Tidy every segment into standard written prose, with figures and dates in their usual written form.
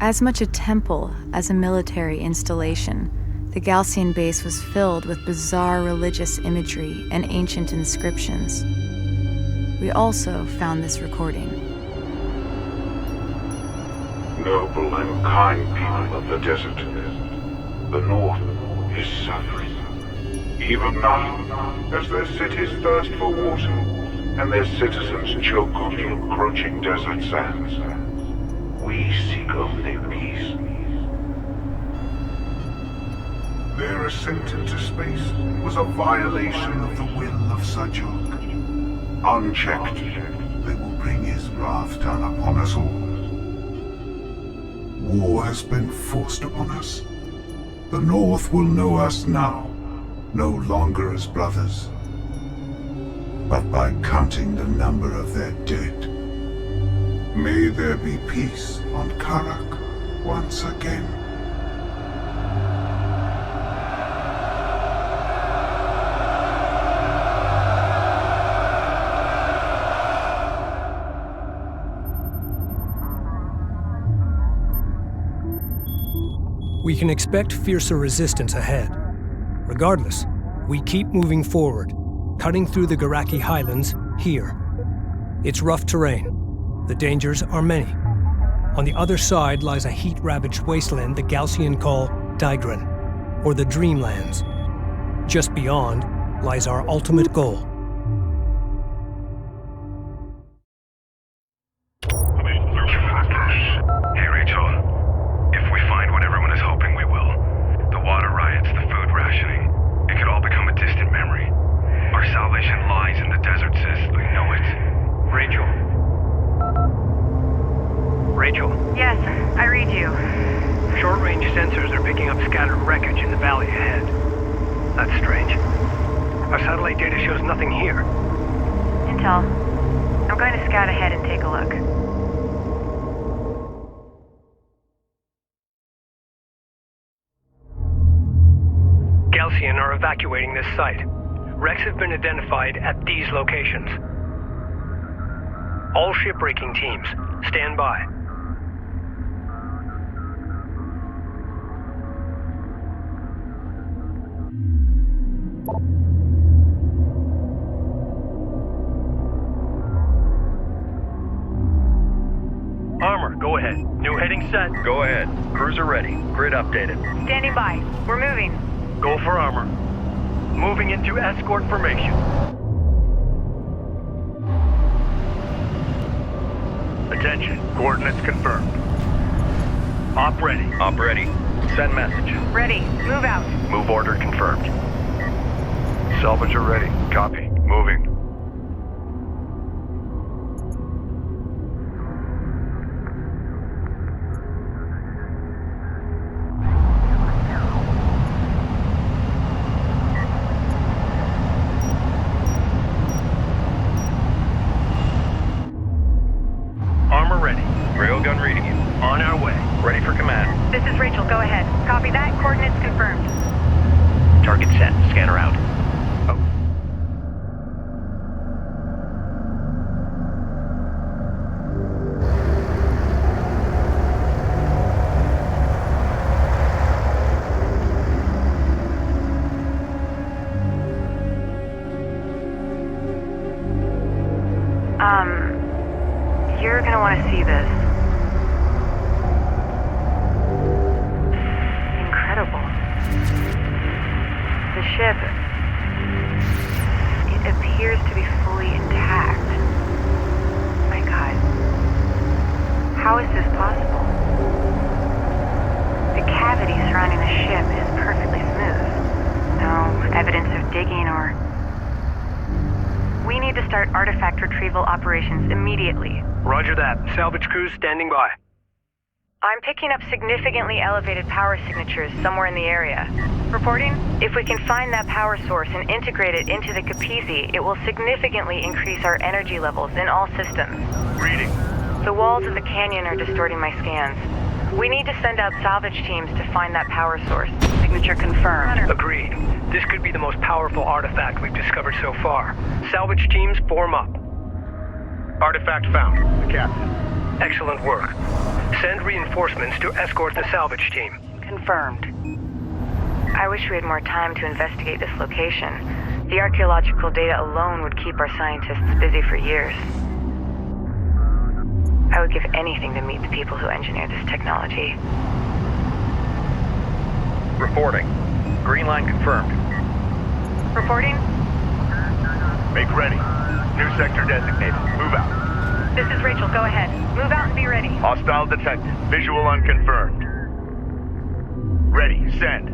As much a temple as a military installation, the Galcian base was filled with bizarre religious imagery and ancient inscriptions. We also found this recording. Noble and kind people of the desert, the North is suffering. Even now, as their cities thirst for water and their citizens choke on the encroaching desert sands, we seek only peace. Their ascent into space was a violation of the will of Sajok. Unchecked, they will bring his wrath down upon us all. War has been forced upon us. The North will know us now, no longer as brothers, but by counting the number of their dead. May there be peace on Kharak once again. We can expect fiercer resistance ahead. Regardless, we keep moving forward, cutting through the Kharaki highlands here. It's rough terrain. The dangers are many. On the other side lies a heat-ravaged wasteland the Galcian call Daigran, or the Dreamlands. Just beyond lies our ultimate goal. Hey, Rachel. If we find what everyone is hoping we will, the water riots, the food rationing, it could all become a distant memory. Our salvation lies in the desert, sis. I know it. Rachel. Rachel. Yes, I read you. Short-range sensors are picking up scattered wreckage in the valley ahead. That's strange. Our satellite data shows nothing here. Intel. I'm going to scout ahead and take a look. Galcian are evacuating this site. Wrecks have been identified at these locations. All shipbreaking teams, stand by. Armor, go ahead. New heading set. Go ahead. Cruiser ready. Grid updated. Standing by. We're moving. Go for armor. Moving into escort formation. Attention. Coordinates confirmed. Op ready. Op ready. Send message. Ready. Move out. Move order confirmed. Salvager ready. Copy. Moving. Armor ready. Railgun reading you. On our way. Ready for command. This is Rachel. Go ahead. Copy that. Coordinates confirmed. Target set. Scanner out. Oh. You're gonna want to see this. Incredible. The ship, it appears to be fully intact. My God. How is this possible? The cavity surrounding the ship is perfectly smooth. No evidence of digging or... We need to start artifact retrieval operations immediately. Roger that. Salvage crews standing by. I'm picking up significantly elevated power signatures somewhere in the area. Reporting, if we can find that power source and integrate it into the Capizzi, it will significantly increase our energy levels in all systems. Reading. The walls of the canyon are distorting my scans. We need to send out salvage teams to find that power source. Signature confirmed. Agreed. This could be the most powerful artifact we've discovered so far. Salvage teams form up. Artifact found. The captain. Excellent work. Send reinforcements to escort the salvage team. Confirmed. I wish we had more time to investigate this location. The archaeological data alone would keep our scientists busy for years. I would give anything to meet the people who engineered this technology. Reporting. Green line confirmed. Reporting? Make ready. New sector designated. Move out. This is Rachel, go ahead. Move out and be ready. Hostile detected. Visual unconfirmed. Ready. Send.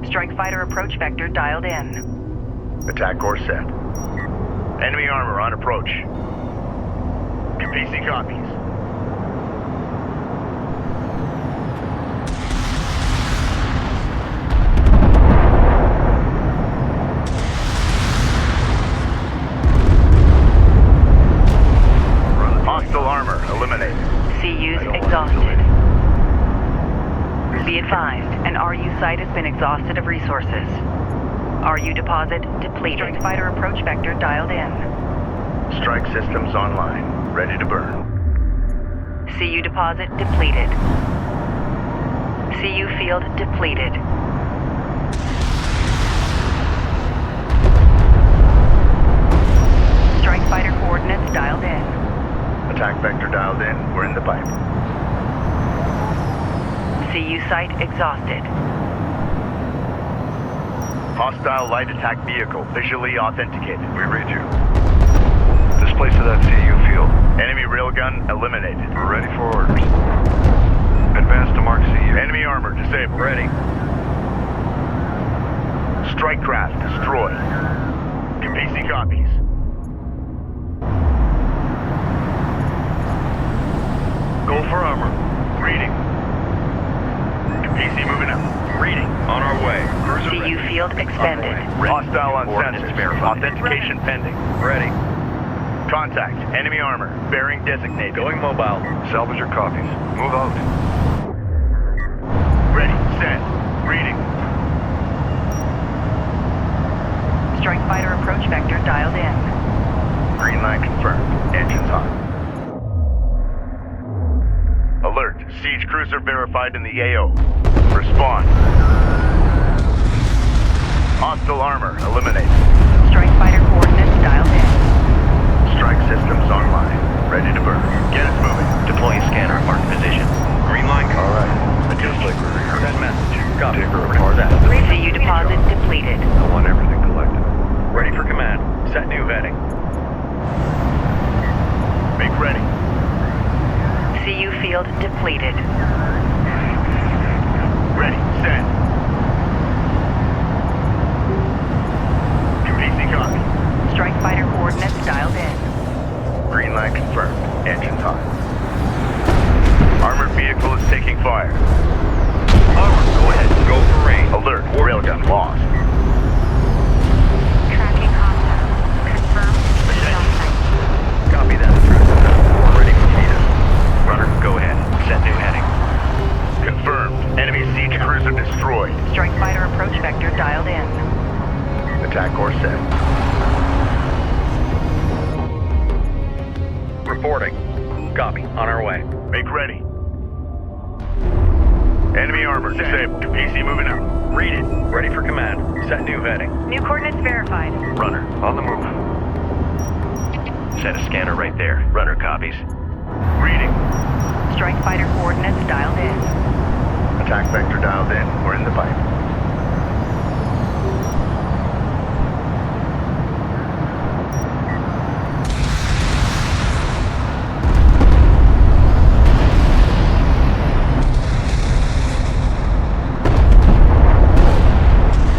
Strike fighter approach vector dialed in. Attack course set. Enemy armor on approach. PC copies. Hostile armor eliminated. CU's exhausted. Be advised, an RU site has been exhausted of resources. RU deposit depleted. Strike fighter approach vector dialed in. Strike systems online. Ready to burn. CU deposit depleted. CU field depleted. Strike fighter coordinates dialed in. Attack vector dialed in. We're in the pipe. CU site exhausted. Hostile light attack vehicle visually authenticated. We read you. Displace to that CU field. Enemy railgun eliminated. We're ready for orders. Advance to mark CU. Enemy armor disabled. Ready. Strike craft destroyed. PC copies. Go for armor. Reading. PC moving up. Reading. On our way. Cruiser CU ready. field expended. Hostile on Coordinates sensors. verified. Authentication pending. Ready. Contact. Enemy armor. Bearing designated. Going mobile. Salvage your copies. Move out. Ready. Send. Reading. Strike fighter approach vector dialed in. Green line confirmed. Engines on. Alert. Siege cruiser verified in the AO. Respond. Hostile armor eliminated. Strike fighter coordinates dialed in. Strike systems online. Ready to burn. Get us moving. Deploying scanner at marked position. Green line. All right. It feels like we're here. Send message. Copy. Take her apart. CU deposit depleted. I want everything collected. Ready for command. Set new heading. Make ready. CU field depleted. Ready. Send. PC copy. Strike fighter coordinates dialed in. Green line confirmed. Engines on. Armored vehicle is taking fire. Armor, go ahead. Go for range. Alert. Railgun lost. Tracking hostile. Confirmed. Copy that. We're ready for fetus. Runner, go ahead. Set new heading. Confirmed. Enemy siege cruiser destroyed. Strike fighter approach vector dialed in. Attack course set. Reporting. Copy. On our way. Make ready. Enemy armor disabled. PC moving up. Read it. Ready for command. Set new heading. New coordinates verified. Runner, on the move. Set a scanner right there. Runner copies. Reading. Strike fighter coordinates dialed in. Attack vector dialed in. We're in the pipe.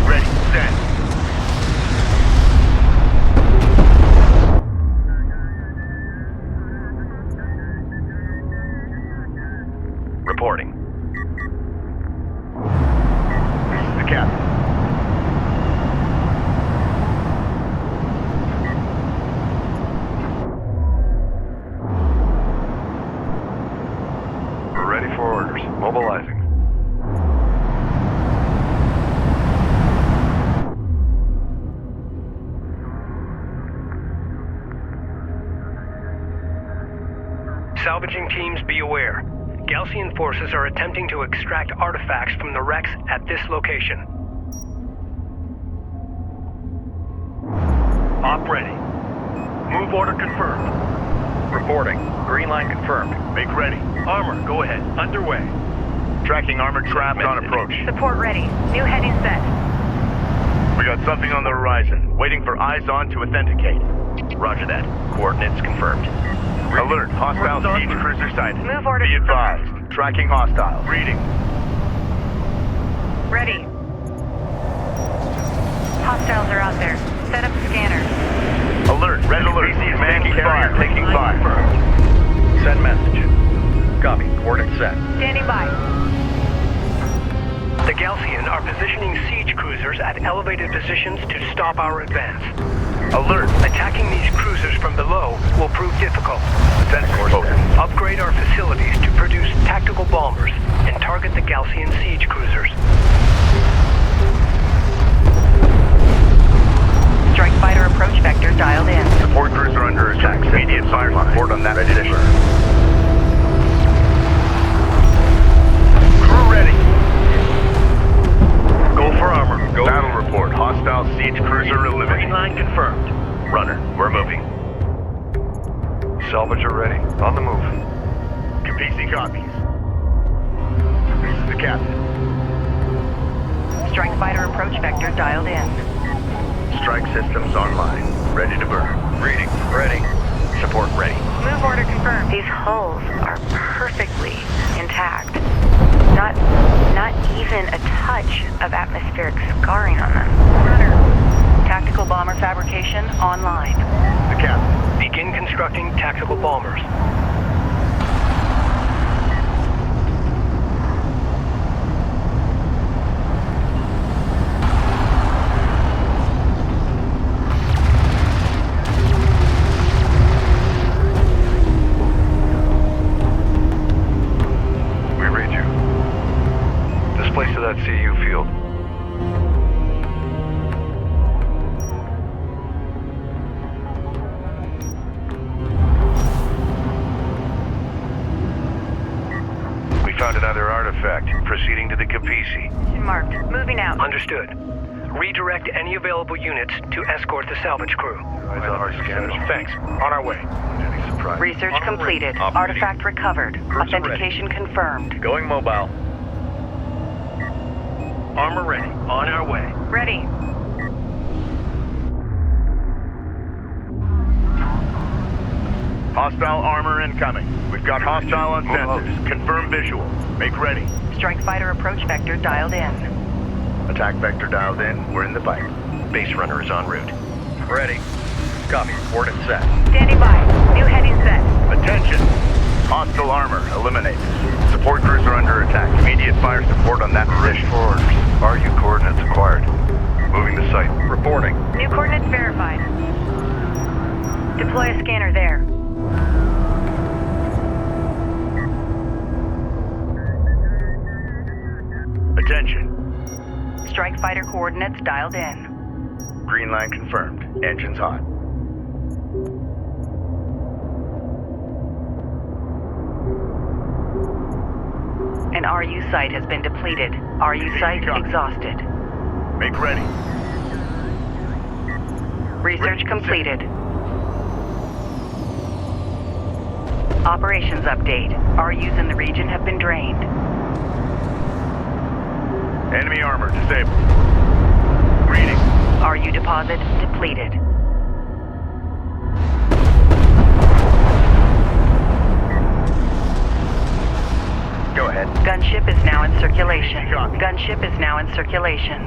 Ready. Send. Reporting. Salvaging teams, be aware. Galcian forces are attempting to extract artifacts from the wrecks at this location. Op ready. Move order confirmed. Reporting. Green line confirmed. Make ready. Armor, go ahead. Underway. Tracking armored craft on approach. Support ready. New heading set. We got something on the horizon. Waiting for eyes on to authenticate. Roger that. Coordinates confirmed. Alert. Hostile siege cruiser sighted. Move order Be confirmed. advised. Tracking hostile. Reading. Ready. Hostiles are out there. Set up scanner. Alert. Red alert. Man carrier taking fire. Send message. Copy. Coordinates set. Standing by. The Galcian are positioning siege cruisers at elevated positions to stop our advance. Alert. Attacking these cruisers from below will prove difficult. Sensors focus. Upgrade our facilities to produce tactical bombers and target the Galcian siege cruisers. Strike fighter approach vector dialed in. Support cruiser under attack. Immediate fire support on that position. Crew ready. Go for armor. Go. Battle report. Hostile siege cruiser Green eliminated. line confirmed. Runner, we're moving. Salvager ready. On the move. Capisi copies. This is the captain. Strike fighter approach vector dialed in. Strike systems online. Ready to burn. Reading. Ready. Support ready. Move order confirmed. These hulls are perfectly intact. Not even a touch of atmospheric scarring on them. Runner. Tactical bomber fabrication online. The captain. Begin constructing tactical bombers. We read you. Displace to that CU field. We found another artifact. Proceeding to the Capisi. Marked. Moving out. Understood. Redirect any available units to escort the salvage crew. Eyes on our scanners. Thanks. On our way. Any surprise? Research completed. Operating. Artifact recovered. Cruiser Authentication confirmed. Going mobile. Armor ready. On our way. Ready. Hostile armor incoming. We've got hostile on sensors. Confirm visual. Make ready. Strike fighter approach vector dialed in. Attack vector dialed in. We're in the pipe. Base runner is en route. Ready. Copy. Coordinates set. Standing by. New heading set. Attention. Hostile armor eliminated. Support cruiser under attack. Immediate fire support on that position. Orders. RU coordinates acquired. Moving to site. Reporting. New coordinates verified. Deploy a scanner there. Attention. Strike fighter coordinates dialed in. Green line confirmed. Engines hot. An RU site has been depleted. RU site exhausted. Make ready. Research completed. Operations update. RUs in the region have been drained. Enemy armor disabled. Reading. RU deposit depleted. Go ahead. Gunship is now in circulation. Copy. Gunship is now in circulation.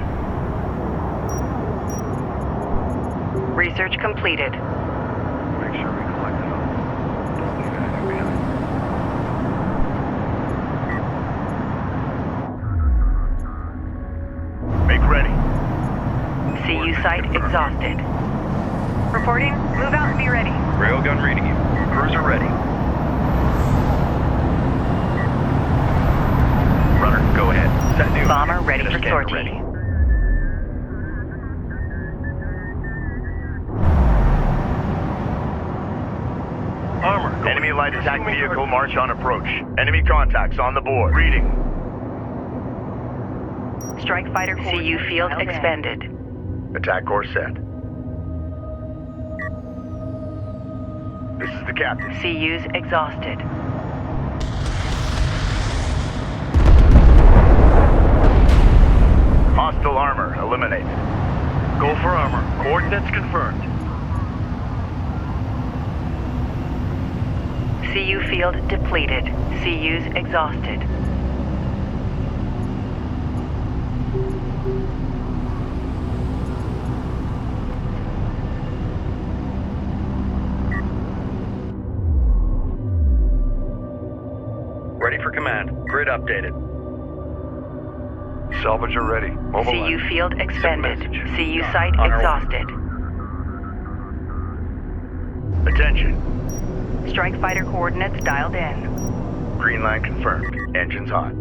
Research completed. Make sure we collect it all. Don't leave anything behind. Make ready. CU site exhausted. Reporting. Move out and be ready. Railgun reading you. Cruiser ready. Runner, go ahead. Set new. Bomber ready for Scanner sortie. ready. Armor. Enemy light attack vehicle march on approach. Enemy contacts on the board. Reading. Strike fighter CU field expended. Attack course set. This is the captain. CU's exhausted. Hostile armor eliminated. Go for armor. Coordinates confirmed. CU field depleted. CU's exhausted. Ready for command. Grid updated. Salvager ready. CU field expended. message. CU site On our way. exhausted. Attention. Strike fighter coordinates dialed in. Green line confirmed. Engines hot.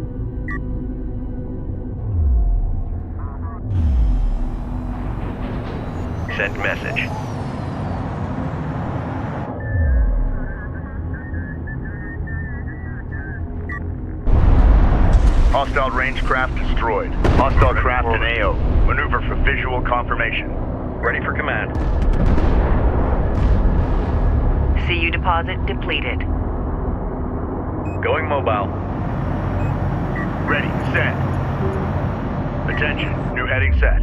Send message. Hostile range craft destroyed. Hostile craft in AO. Maneuver for visual confirmation. Ready for command. CU deposit depleted. Going mobile. Ready, set. Attention, new heading set.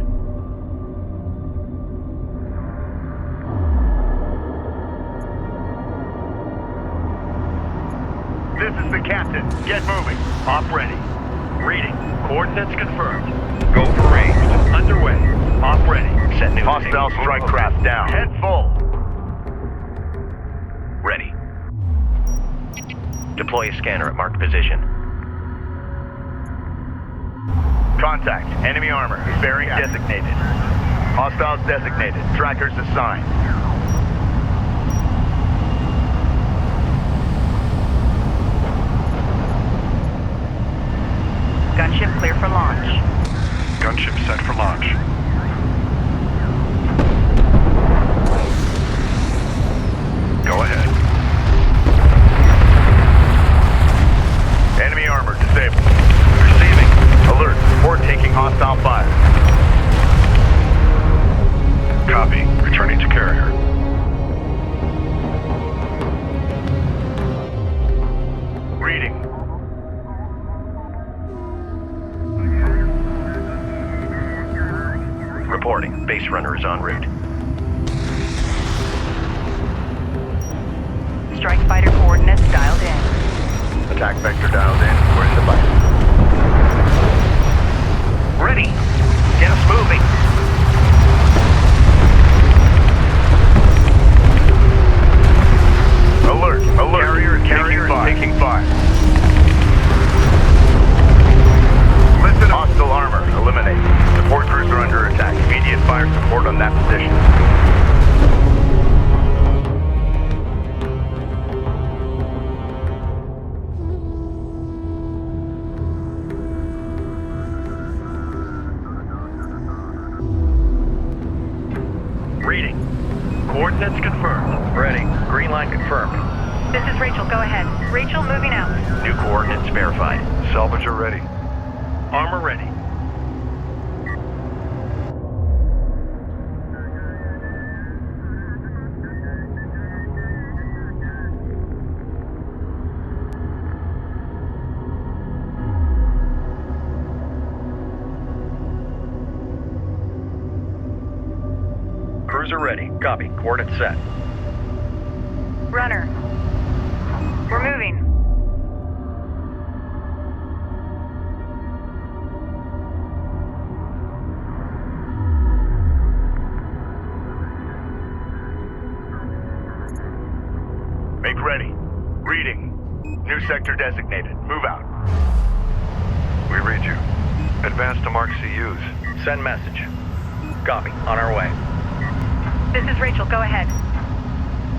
This is the captain. Get moving. Op ready. Reading. Coordinates confirmed. Go for range. Underway. Op ready. Set new hostile strike craft down. Head full. Ready. Deploy a scanner at marked position. Contact. Enemy armor. Bearing designated. Hostiles designated. Trackers assigned. Gunship clear for launch. Gunship set for launch. Go ahead. Enemy armor disabled. Receiving. Alert. Support taking hostile fire. Copy. Returning to carrier. Reading. Reporting. Base runner is en route. Strike fighter coordinates dialed in. Attack vector dialed in. We're in the fight. Ready. Get us moving. Alert. Alert. Carrier is taking fire. Listen. Hostile armor. Eliminate. Support cruiser under attack. Immediate fire support on that position. Reading. Coordinates confirmed. Ready. Green line confirmed. This is Rachel, go ahead. Rachel, moving out. New coordinates verified. Salvager ready. Armor ready. Cruiser ready. Copy. Coordinates set. Runner. We're moving. Make ready. Reading. New sector designated. Move out. We read you. Advance to mark CUs. Send message. Copy. On our way. This is Rachel, go ahead.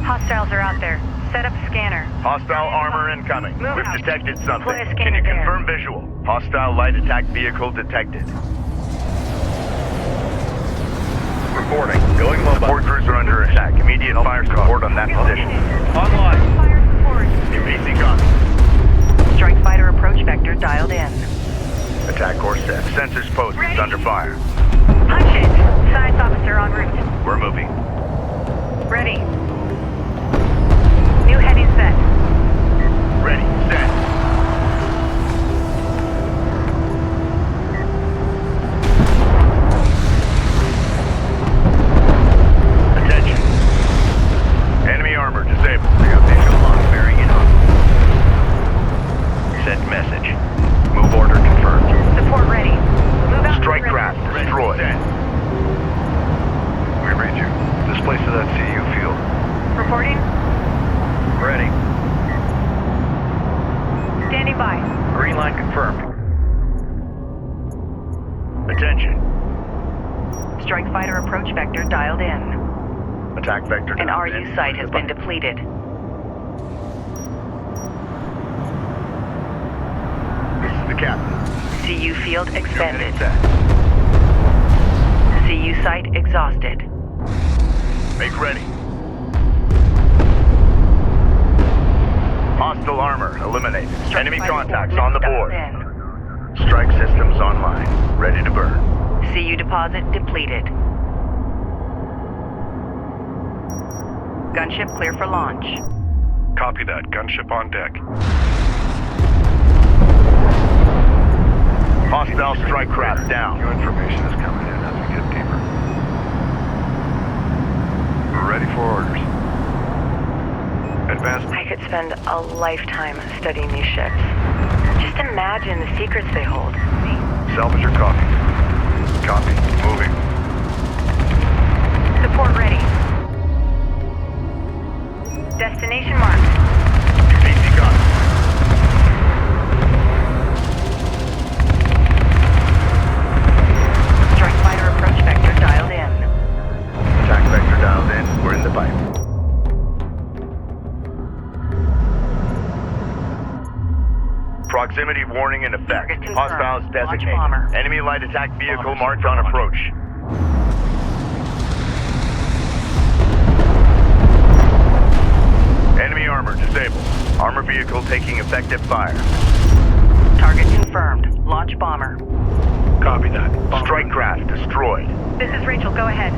Hostiles are out there. Set up scanner. Hostile armor incoming. Move We've out. detected something. Deploy a Can scanner you there. confirm visual? Hostile light attack vehicle detected. Reporting. Going mobile. Support cruiser under attack. Immediate fire support on that position. Online. Fire support source. UPC copy. Strike fighter approach vector dialed in. Attack course set. Sensors posted. Ready. Under fire. Punch it. Science officer en route. We're moving. Ready. New heading set. Ready. Set. Attention. Enemy armor disabled. We got visual on bearing in on. Sent message. Move order confirmed. Support ready. Move out. Strike craft destroyed. We read you. This place is at CU field. Reporting. Ready. Standing by. Green line confirmed. Attention. Strike fighter approach vector dialed in. Attack vector. An dialed RU in. site has been depleted. This is the captain. CU field expended. Set. CU site exhausted. Make ready. Hostile armor eliminated. Strike Enemy fighter contacts on the board. dialed Strike systems online. Ready to burn. in. CU deposit depleted. Gunship clear for launch. Copy that. Gunship on deck. Hostile strike craft down. New information is coming in as we get deeper. We're ready for orders. Advance. I could spend a lifetime studying these ships. Just imagine the secrets they hold. Salvage your coffee. Copy. Moving. Support ready. Destination marked. UPC copy. Strike fighter approach vector dialed in. Attack vector dialed in. We're in the pipe. Proximity warning in effect. Target confirmed. Hostiles Launch designated. bomber. Enemy light attack vehicle marked on approach. Enemy armor disabled. Armor vehicle taking effective fire. Target confirmed. Launch bomber. Copy that. Strike craft destroyed. This is Rachel. Go ahead.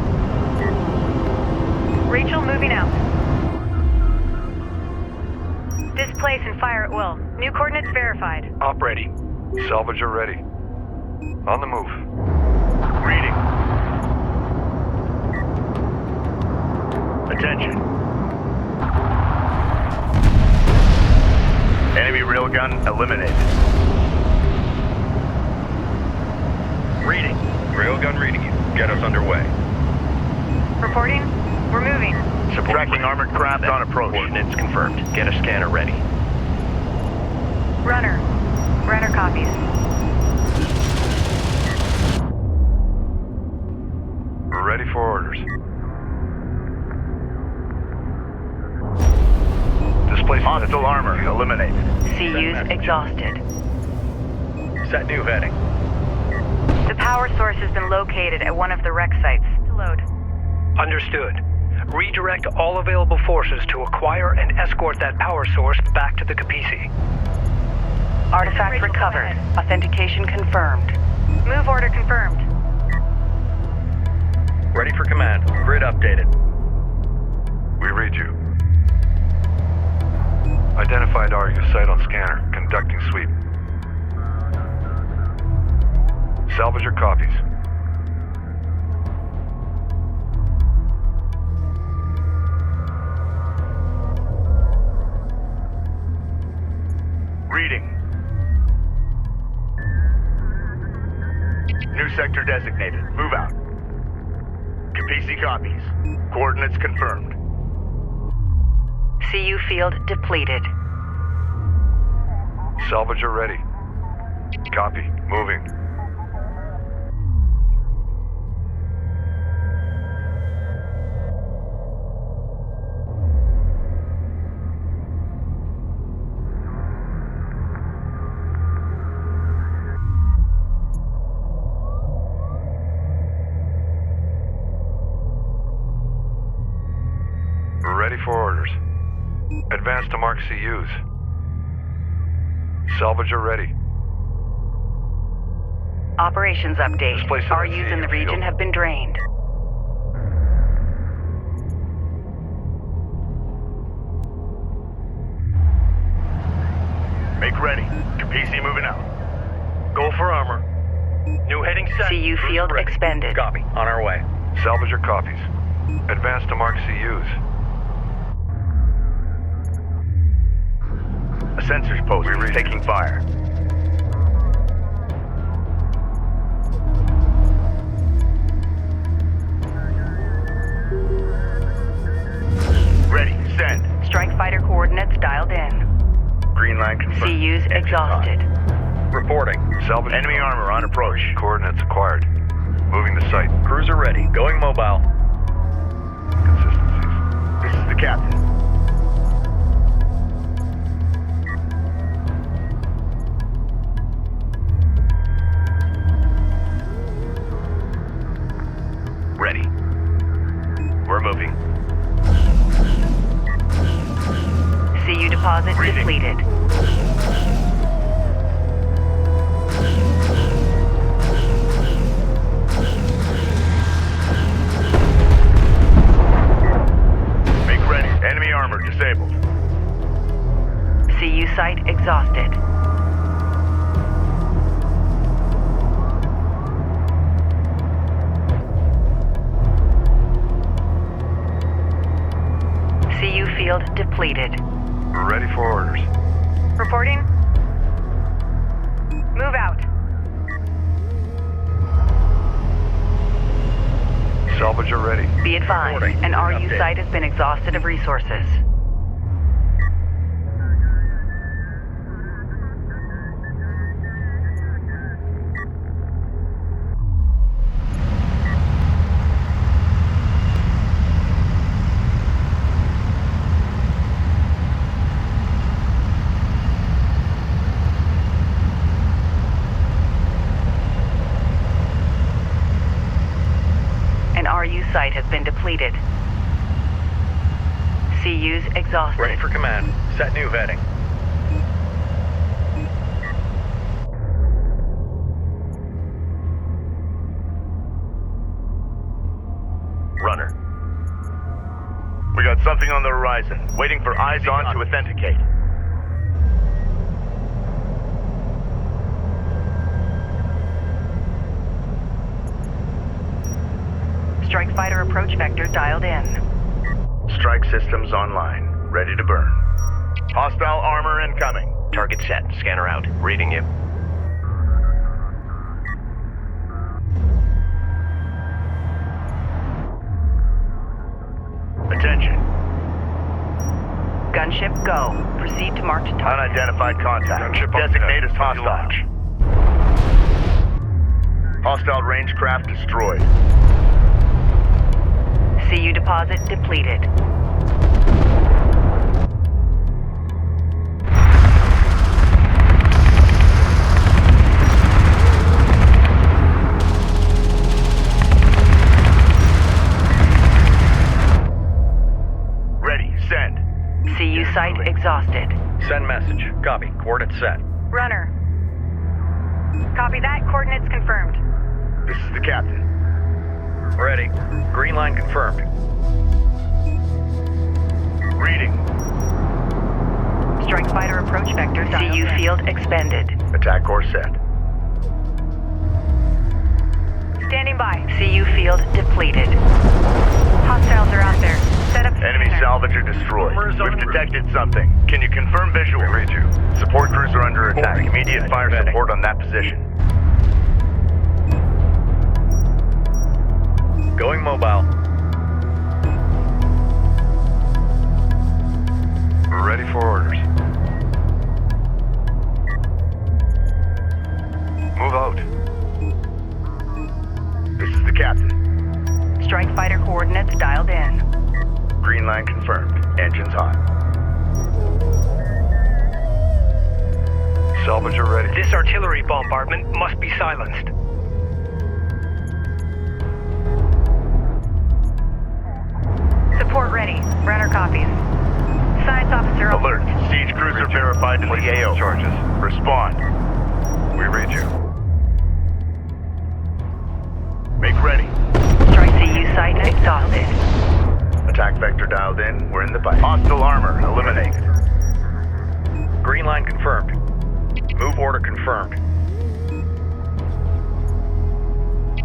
Rachel, moving out. Displace and fire at will. New coordinates verified. Op ready. Salvager ready. On the move. Reading. Attention. Enemy railgun eliminated. Reading. Railgun reading you. Get us underway. Reporting. We're moving. Tracking armored craft on approach. Coordinates confirmed. Get a scanner ready. Runner. Runner copies. We're ready for orders. Displacement. Hostile armor eliminated. CU's exhausted. Set new heading. The power source has been located at one of the wreck sites. To load. Understood. Redirect all available forces to acquire and escort that power source back to the Capisi. Artifact Rachel, go recovered. ahead. Authentication confirmed. Move order confirmed. Ready for command. Grid updated. We read you. Identified RU site on scanner. Conducting sweep. Salvager copies. Reading. New sector designated. Move out. Capisi copies. Coordinates confirmed. CU field depleted. Salvager ready. Copy. Moving. We're ready for orders. Advance to mark CUs. Salvager ready. Operations update. Displace it RUs at in the CU region field. have been drained. Make ready. Capisi moving out. Go for armor. New heading set. CU Cruiser field ready. expended. Copy. On our way. Salvager copies. Advance to mark CUs. A sensors post is taking fire. Ready. Send. Strike fighter coordinates dialed in. Green line confirmed. CUs Engine exhausted. hot. Reporting. Salvager Enemy armor on approach. coordinates acquired. Moving to site. Cruiser ready. Going mobile. Consistencies. This is the captain. Ready. We're moving. CU deposit Reading. depleted. Make ready. Enemy armor disabled. CU site exhausted. CU field depleted. Ready for orders. Reporting. Move out. Salvager ready. Be advised, Reporting. an RU Update. site has been exhausted of resources. An RU site has been depleted. CUs exhausted. Ready for command. Set new heading. Runner. We got something on the horizon. Waiting for eyes on to authenticate. Strike fighter approach vector dialed in. Strike systems online. Ready to burn. Hostile armor incoming. Target set. Scanner out. Reading you. Attention. Gunship go. Proceed to marked target. Unidentified contact. Gunship on Designate deck. as hostile. Launch. Hostile range craft destroyed. CU deposit depleted. Ready. Send. CU site exhausted. Send message. Copy. Coordinates set. Runner. Copy that. Coordinates confirmed. This is the captain. Ready. Green line confirmed. Reading. Strike fighter approach vector dialed in. CU field expended. Attack course set. Standing by. CU field depleted. Hostiles are out there. Set up. Enemy scanner. salvager destroyed. We've detected something. Can you confirm visual? Read you. Support crews are under attack. Reporting. Immediate fire support on that position. Going mobile. Ready for orders. Move out. This is the captain. Strike fighter coordinates dialed in. Green line confirmed. Engines hot. Salvager ready. This artillery bombardment must be silenced. Support ready. Runner copies. Side officer. Alert. Siege cruiser verified to the AO. Charges. Respond. We read you. Make ready. Strike CU site exhausted. Attack vector dialed in. We're in the fight. Hostile armor eliminated. Green line confirmed. Move order confirmed.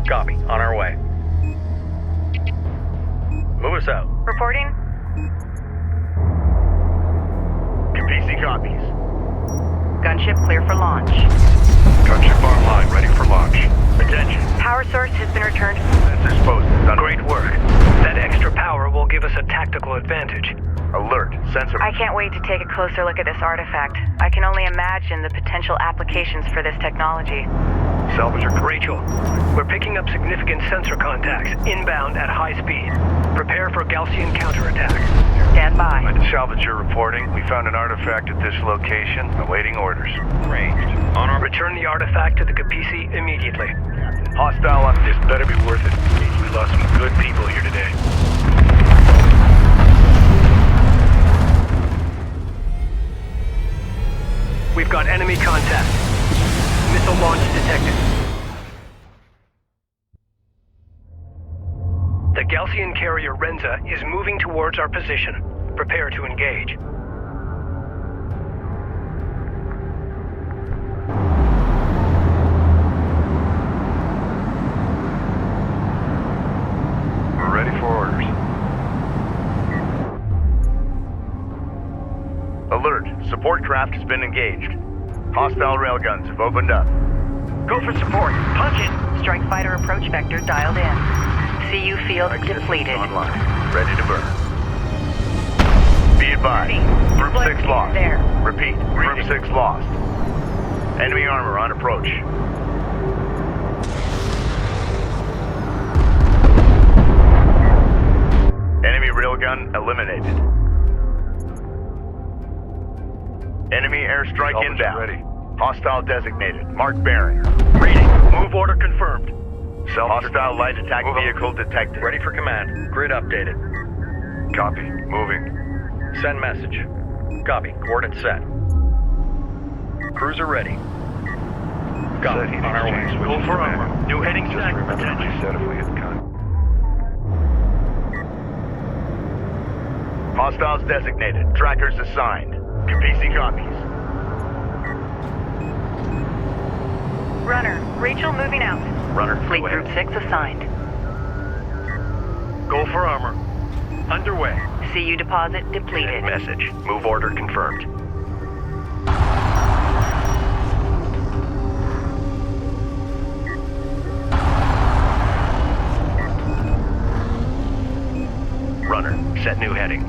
Copy. On our way. Move us out. Reporting. PC copies. Gunship clear for launch. Gunship online, ready for launch. Attention. Power source has been returned. Sensors posted. Great work. That extra power will give us a tactical advantage. Alert. Sensor. I can't wait to take a closer look at this artifact. I can only imagine the potential applications for this technology. Salvager. Rachel, we're picking up significant sensor contacts inbound at high speed. Prepare for Gaussian counterattack. Stand by. Salvager reporting. We found an artifact at this location, awaiting orders. Ranged. On our Return the artifact to the Capisi immediately. Hostile on This better be worth it. We lost some good people here today. We've got enemy contact. Missile launch detected. The Gaussian carrier Renza is moving towards our position. Prepare to engage. We're ready for orders. Alert. Support craft has been engaged. Hostile railguns have opened up. Go for support. Punch it. Strike fighter approach vector dialed in. CU field depleted. Online. Ready to burn. Be advised. Group 6 lost. There. Repeat. Group 6 lost. Enemy armor on approach. Enemy railgun eliminated. Enemy airstrike Salvage inbound. ready. Hostile designated. Mark bearing. reading. Move order confirmed. Hostile light attack vehicle detected. Ready for command. Grid updated. Copy. Moving. Send message. Copy. Coordinates set. Cruiser ready. Copy. Set heat On our exchange way. switch Go to for command. armor. New heading Just set. remember to Attention. reset if we hit con. Hostiles designated. Trackers assigned. Capisi copies. Runner. Rachel moving out. Runner. Fleet go Group ahead. 6 assigned. Go for armor. Underway. CU deposit depleted. Message. Move order confirmed. Runner. Set new heading.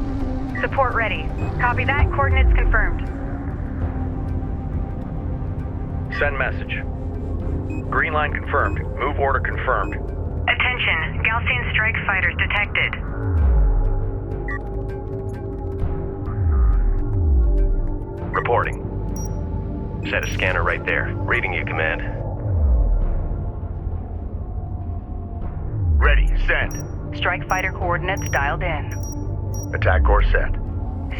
Support ready. Copy that. Coordinates confirmed. Send message. Green line confirmed. Move order confirmed. Attention. Gaussian strike fighters detected. Reporting. Set a scanner right there. Reading you, Command. Ready. Send. Strike fighter coordinates dialed in. Attack course set.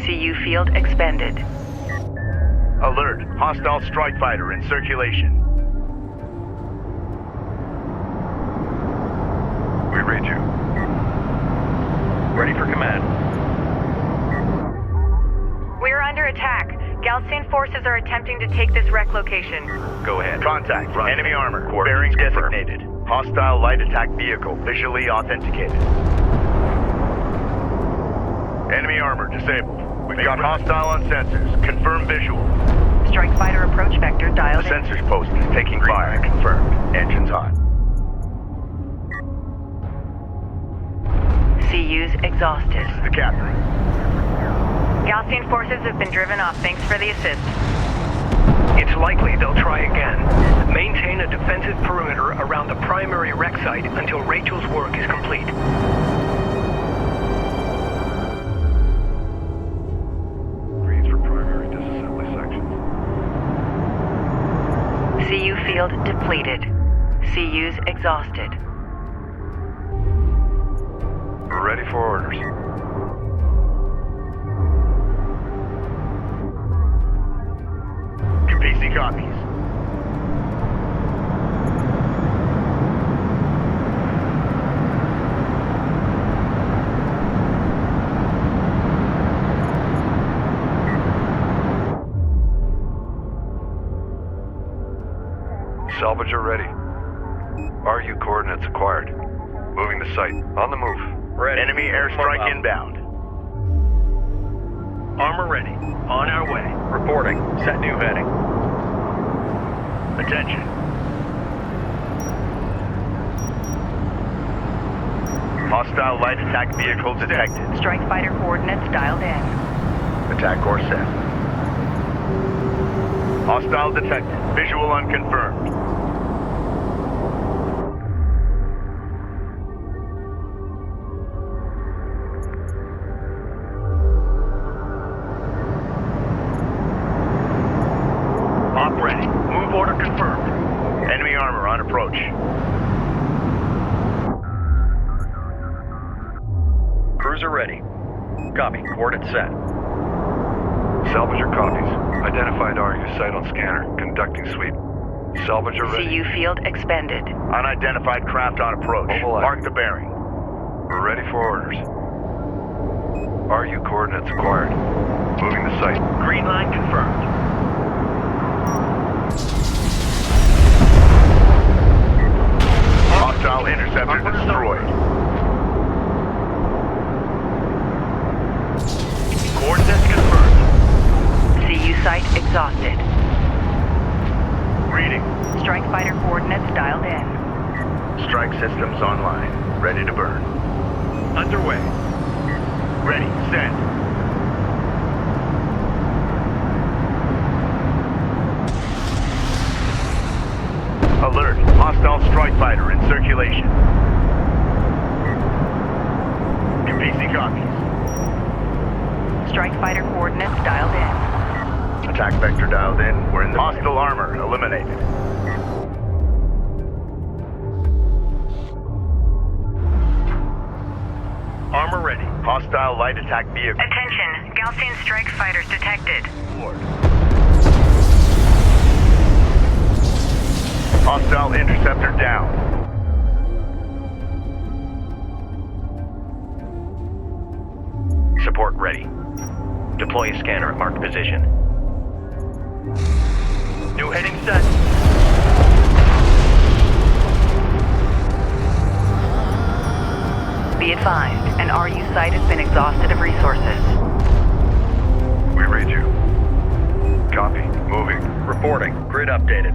CU field expended. Alert. Hostile strike fighter in circulation. We read you. Ready for command. We're under attack. Gaussian forces are attempting to take this wreck location. Go ahead. Contact. Run. Enemy armor. Coordinates Bearing confirmed. designated. Hostile light attack vehicle visually authenticated. Enemy armor disabled. We've got hostile on sensors. Confirm visual. Strike fighter approach vector The dialed in. sensors post is taking fire. Confirmed. Engines hot. CU's exhausted. The captain. Gaussian forces have been driven off. Thanks for the assist. It's likely they'll try again. Maintain a defensive perimeter around the primary wreck site until Rachel's work is complete. Reads for primary disassembly sections. CU field depleted. CU's exhausted. We're ready for orders. PC copies. Salvager ready. RU coordinates acquired. Moving the site. On the move. Ready. Enemy airstrike inbound. Armor ready. On our way. Reporting. Set new heading. Attention. Hostile light attack vehicle detected. Strike fighter coordinates dialed in. Attack course set. Hostile detected. Visual unconfirmed. Op ready. Move order confirmed. Enemy armor on approach. Cruiser ready. Copy. Coordinates set. Salvager copies. Identified RU site on scanner. Conducting sweep. Salvager ready. CU field expended. Unidentified craft on approach. Overlap. Mark the bearing. We're ready for orders. RU coordinates acquired. Moving the site. Green line confirmed. Hostile interceptor destroyed. Coordinates confirmed. CU site exhausted. Reading. Strike fighter coordinates dialed in. Strike systems online. Ready to burn. Underway. Ready. Send. Alert. Hostile strike fighter in circulation. PC copies. Strike fighter coordinates dialed in. Attack vector dialed in. We're in the hostile armor eliminated. Armor ready. Hostile light attack vehicle. Attention, Gaussian strike fighters detected. Lord. Hostile interceptor down. Support ready. Deploy a scanner at marked position. New heading set. Be advised, an RU site has been exhausted of resources. We read you. Copy. Moving. Reporting. Grid updated.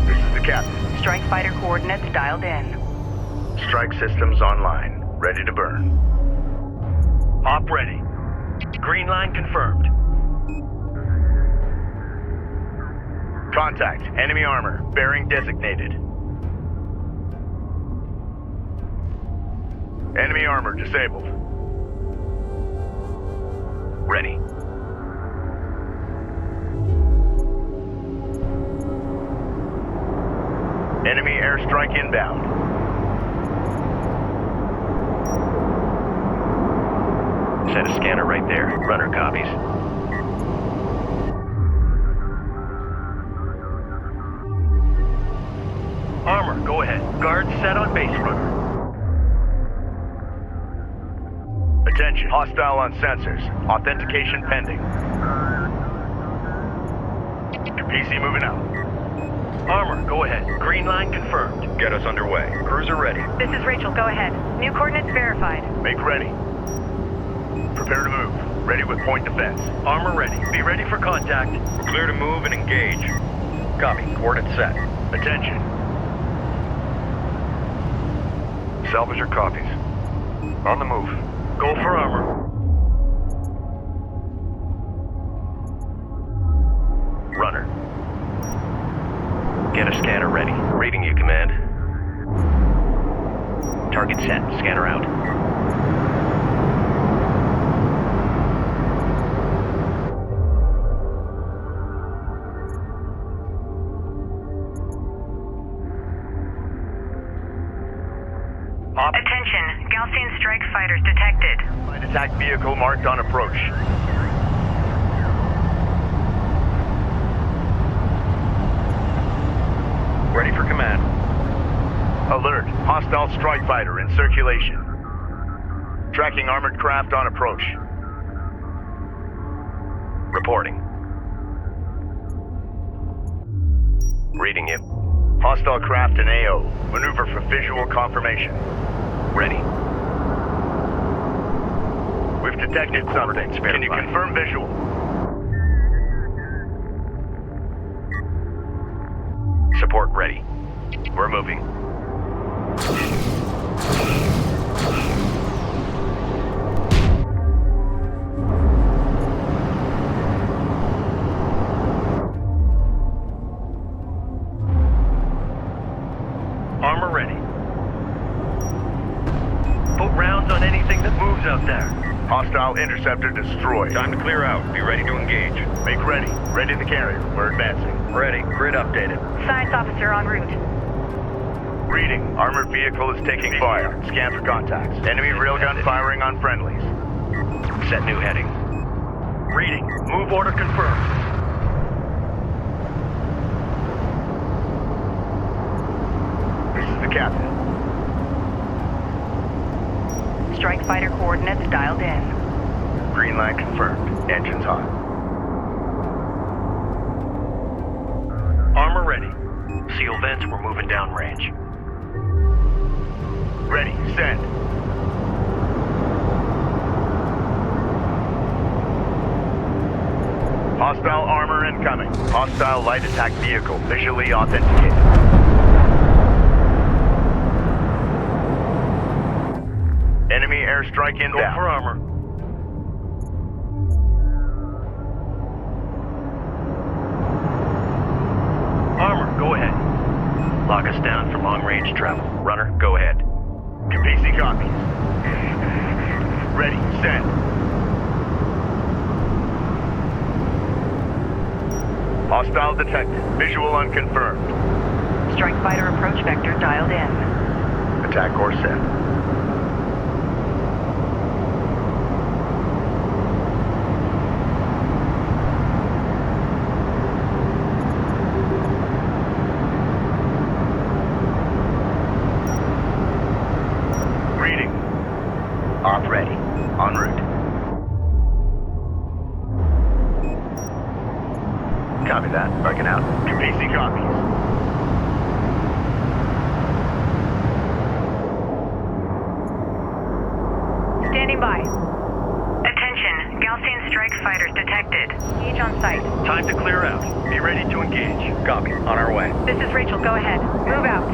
This is the captain. Strike fighter coordinates dialed in. Strike systems online. Ready to burn. Op ready. Green line confirmed. Contact. Enemy armor. Bearing designated. Enemy armor disabled. Ready. Enemy airstrike inbound. Set a scanner right there. Runner copies. Armor, go ahead. Guard set on base runner. Attention. Hostile on sensors. Authentication pending. PC moving out. Armor, go ahead. Green line confirmed. Get us underway. Cruiser ready. This is Rachel, go ahead. New coordinates verified. Make ready. Prepare to move. Ready with point defense. Armor ready. Be ready for contact. Clear to move and engage. Copy. Coordinates set. Attention. Salvager copies. On the move. Go for armor. Runner. Get a scanner ready. Reading you, command. Target set. Scanner out. Attention, Gaussian strike fighters detected. Light attack vehicle marked on approach. Alert. Hostile strike fighter in circulation. Tracking armored craft on approach. Reporting. Reading you. Hostile craft in AO. Maneuver for visual confirmation. Ready. We've detected something. Can you confirm visual? Support ready. We're moving. Armor ready. Put rounds on anything that moves out there. Hostile interceptor destroyed. Time to clear out. Be ready to engage. Make ready. Ready the carrier. We're advancing. Ready. Grid updated. Science officer en route. Reading. Armored vehicle is taking fire. Scan for contacts. Enemy railgun firing on friendlies. Set new heading. Reading. Move order confirmed. This is the captain. Strike fighter coordinates dialed in. Green line confirmed. Engines hot. Armor ready. Seal vents, we're moving downrange. Ready. Send. Hostile armor incoming. Hostile light attack vehicle visually authenticated. Enemy airstrike inbound. Go for armor. Armor, go ahead. Lock us down for long-range travel. Runner, go ahead. Capisi copies. Ready. Send. Hostile detected. Visual unconfirmed. Strike fighter approach vector dialed in. Attack course set. Reading. Op ready. En route. Copy that. Bugging out. Capisi copies. Standing by. Attention. Gaussian strike fighters detected. Engage on site. Time to clear out. Be ready to engage. Copy. On our way. This is Rachel. Go ahead. Move out.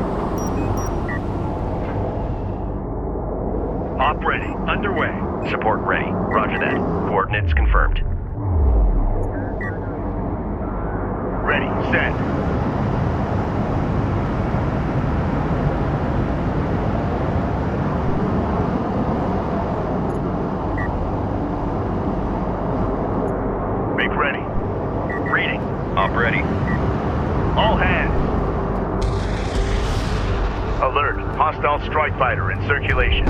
Op ready. Underway. Support ready. Roger that. Coordinates confirmed. Ready. Send. Make ready. Reading. Op ready. All hands. Alert. Hostile strike fighter in circulation.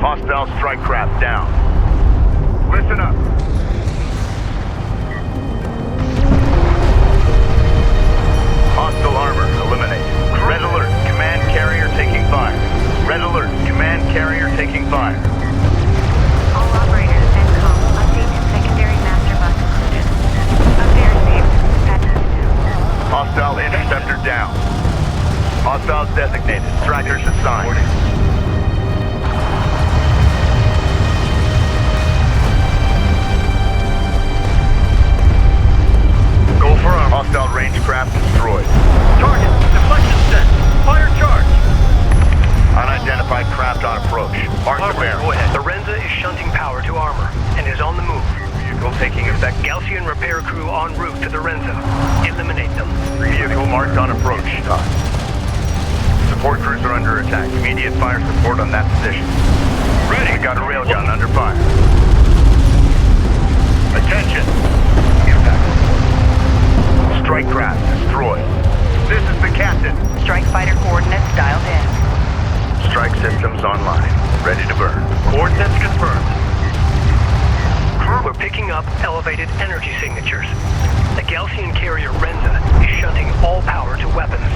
Hostile strike craft down. Listen up. Hostile armor eliminated. Red alert. Command carrier taking fire. Red alert. Command carrier taking fire. All operators and comms update to secondary master bus included. Affairs saved. Patches. Hostile interceptor down. Hostiles designated. Trackers assigned. Go for arm. Hostile range craft destroyed. Target. Deflection set. Fire charge. Unidentified craft on approach. Mark the Armor, bear. go ahead. The Renza is shunting power to armor and is on the move. Vehicle taking effect. Gaussian repair crew en route to the Renza. Eliminate them. Vehicle marked on approach. Support crews are under attack. Immediate fire support on that position. Ready. We got a railgun under fire. Attention. Impact. Strike craft destroyed. This is the captain. Strike fighter coordinates dialed in. Strike systems online. Ready to burn. Coordinates confirmed. Crew, we're picking up elevated energy signatures. The Gaussian carrier Renza is shunting all power to weapons.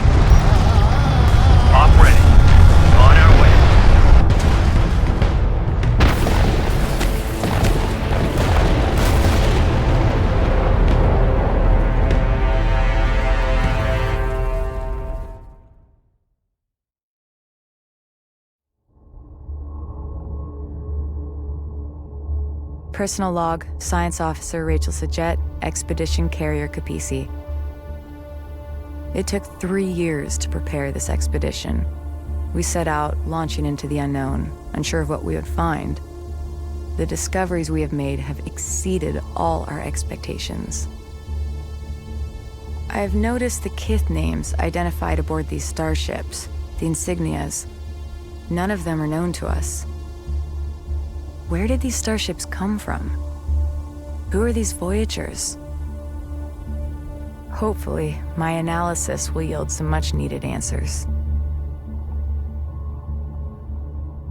Personal log, Science Officer Rachel Sajet, Expedition Carrier Capisi. It took 3 years to prepare this expedition. We set out, launching into the unknown, unsure of what we would find. The discoveries we have made have exceeded all our expectations. I have noticed the kith names identified aboard these starships, the insignias. None of them are known to us. Where did these starships come from? Who are these Voyagers? Hopefully, my analysis will yield some much-needed answers.